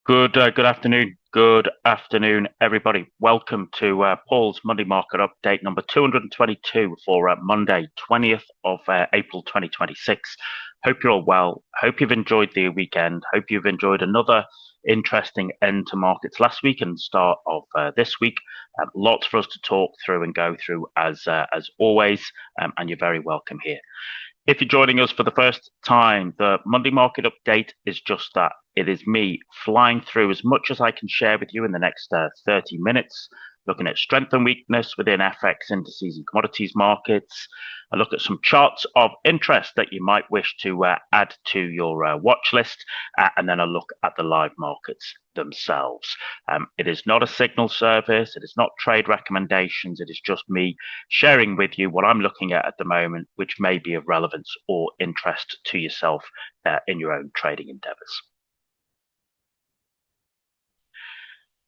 Good afternoon. Good afternoon, everybody. Welcome to Paul's Monday Market Update number 222 for Monday, 20th of April 2026. Hope you're all well. Hope you've enjoyed the weekend. Hope you've enjoyed another interesting end to markets last week and start of this week. Lots for us to talk through and go through as always, and you're very welcome here. If you're joining us for the first time, the Monday Market Update is just that. It is me flying through as much as I can share with you in the next 30 minutes, looking at strength and weakness within FX indices and commodities markets. I look at some charts of interest that you might wish to add to your watch list, and then I look at the live markets themselves. It is not a signal service. It is not trade recommendations. It is just me sharing with you what I'm looking at the moment, which may be of relevance or interest to yourself in your own trading endeavors.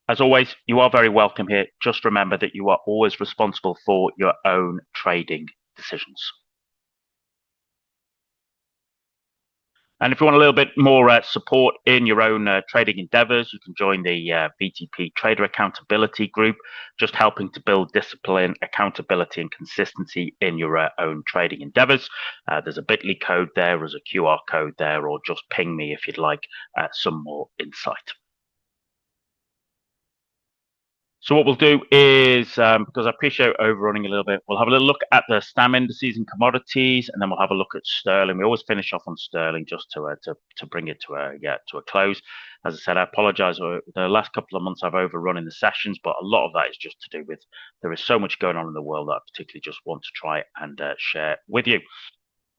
As always, you are very welcome here. Just remember that you are always responsible for your own trading decisions. And if you want a little bit more support in your own trading endeavors, you can join the BTP Trader Accountability Group, just helping to build discipline, accountability, and consistency in your own trading endeavors. There's a bit.ly code there, there's a QR code there, or just ping me if you'd like some more insight. So what we'll do is, because I appreciate overrunning a little bit, we'll have a little look at the STAM indices and commodities, and then we'll have a look at sterling. We always finish off on sterling just to bring it to a close. As I said, I apologise. The last couple of months I've overrun in the sessions, but a lot of that is just to do with there is so much going on in the world that I particularly just want to try and share with you.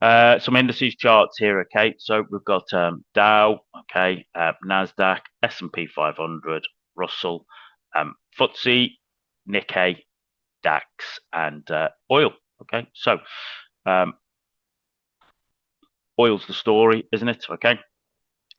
Some indices charts here, okay. So we've got Dow, okay, Nasdaq, S&P 500, Russell, FTSE, Nikkei, DAX, and oil. Okay, so oil's the story, isn't it? Okay,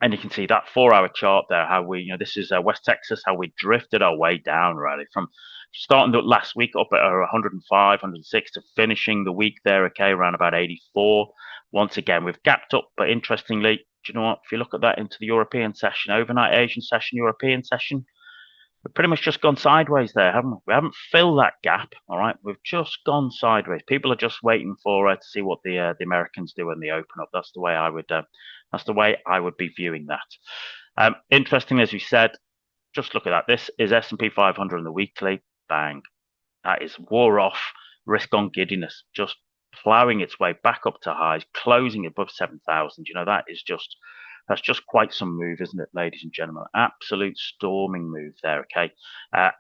and you can see that 4-hour chart there. How we, this is West Texas. How we drifted our way down, really, from starting last week up at 105, 106 to finishing the week there. Okay, around about 84. Once again, we've gapped up, but interestingly, do you know what? If you look at that into the European session, overnight Asian session, European session, we've pretty much just gone sideways there, haven't we? We haven't filled that gap, all right? We've just gone sideways. People are just waiting for to see what the Americans do when they open up. That's the way I would be viewing that. Interestingly, as we said, just look at that. This is S&P 500 on the weekly. Bang. That is wore off, risk on giddiness, just ploughing its way back up to highs, closing above 7,000. That's just quite some move, isn't it, ladies and gentlemen? Absolute storming move there, okay?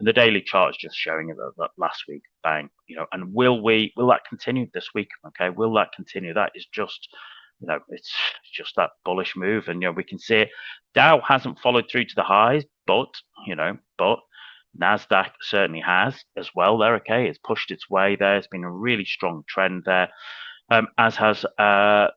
The daily chart is just showing it that last week, bang, and will that continue this week, okay? Will that continue? That is just, it's just that bullish move, and, we can see it. Dow hasn't followed through to the highs, but Nasdaq certainly has as well there, okay? It's pushed its way there. It's been a really strong trend there. As has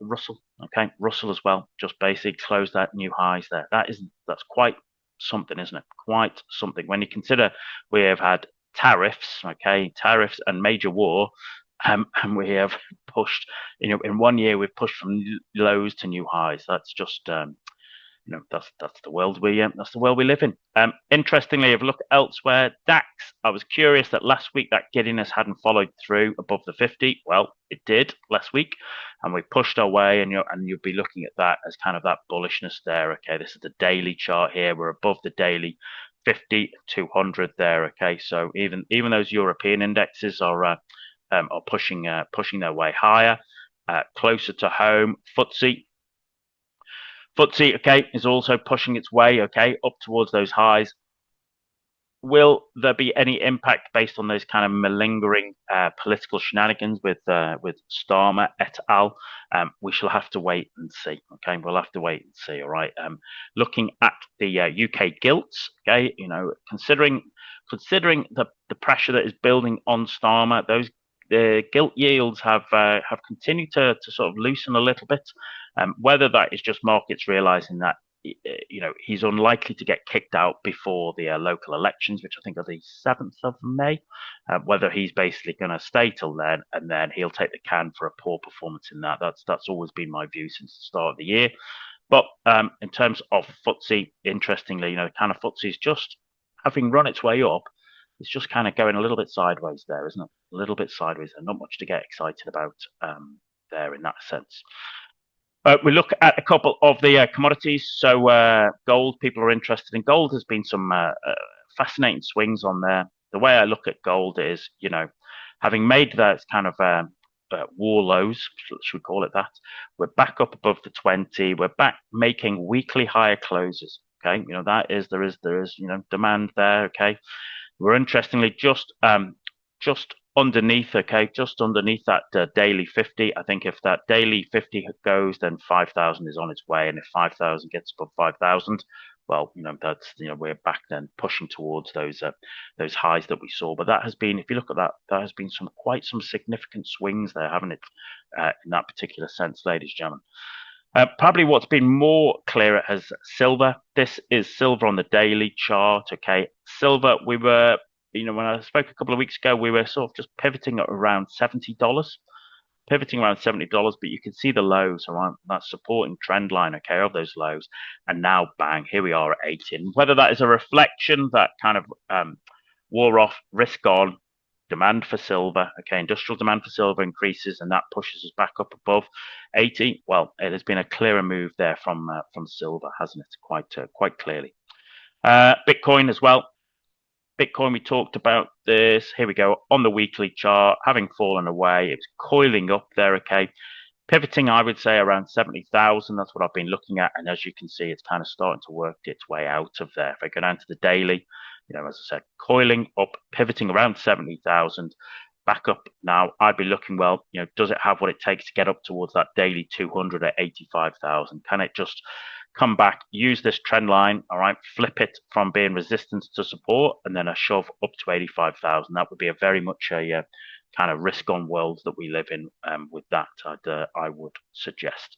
Russell. Okay, Russell as well. Just basically closed that new highs there. That's quite something, isn't it? Quite something. When you consider we have had tariffs, okay, tariffs and major war, and we have pushed, in 1 year we've pushed from lows to new highs. That's just that's the world we live in. Interestingly, if you look elsewhere, DAX, I was curious that last week that giddiness hadn't followed through above the 50. Well, it did last week, and we pushed our way, and you'll be looking at that as kind of that bullishness there. Okay, this is the daily chart here. We're above the daily 50, 200 there. Okay, so even those European indexes are pushing their way higher, closer to home. FTSE, okay, is also pushing its way, okay, up towards those highs. Will there be any impact based on those kind of malingering political shenanigans with Starmer et al? We shall have to wait and see. Okay, we'll have to wait and see. All right. Looking at the UK gilts, okay, considering the pressure that is building on Starmer, the gilt yields have continued to sort of loosen a little bit. Whether that is just markets realizing that he's unlikely to get kicked out before the local elections, which I think are the 7th of May. Whether he's basically going to stay till then, and then he'll take the can for a poor performance in that. That's always been my view since the start of the year. But in terms of FTSE, interestingly, you know, kind of FTSE is just having run its way up. It's just kind of going a little bit sideways there, isn't it? A little bit sideways and not much to get excited about there in that sense. We look at a couple of the commodities. So gold, people are interested in gold. There's been some fascinating swings on there. The way I look at gold is, you know, having made that kind of war lows, should we call it that? We're back up above the 20. We're back making weekly higher closes. Okay, you know that is there is you know demand there. Okay, we're interestingly just underneath, okay, just underneath that daily 50. I think if that daily 50 goes, then 5,000 is on its way, and if 5,000 gets above 5,000, well, you know that's you know we're back then pushing towards those highs that we saw. But that has been, if you look at that, that has been quite some significant swings there, haven't it? In that particular sense, ladies and gentlemen. Probably what's been more clearer has silver. This is silver on the daily chart. Okay, silver. We were, you know, when I spoke a couple of weeks ago, we were sort of just pivoting at around $70, pivoting around $70. But you can see the lows around that supporting trend line. Okay, of those lows, and now bang, here we are at 80. And whether that is a reflection that kind of wore off, risk on, demand for silver, okay, industrial demand for silver increases, and that pushes us back up above 80. Well, it has been a clearer move there from silver, hasn't it? Quite clearly. Bitcoin as well. Bitcoin, we talked about this. Here we go on the weekly chart, having fallen away. It's coiling up there, okay. Pivoting, I would say, around 70,000. That's what I've been looking at. And as you can see, it's kind of starting to work its way out of there. If I go down to the daily, you know, as I said, coiling up, pivoting around 70,000, back up now. I'd be looking, well, you know, does it have what it takes to get up towards that daily 200 at 85,000? Can it just come back, use this trend line, all right, flip it from being resistance to support, and then a shove up to 85,000? That would be a very much a kind of risk on world that we live in with that, I would suggest.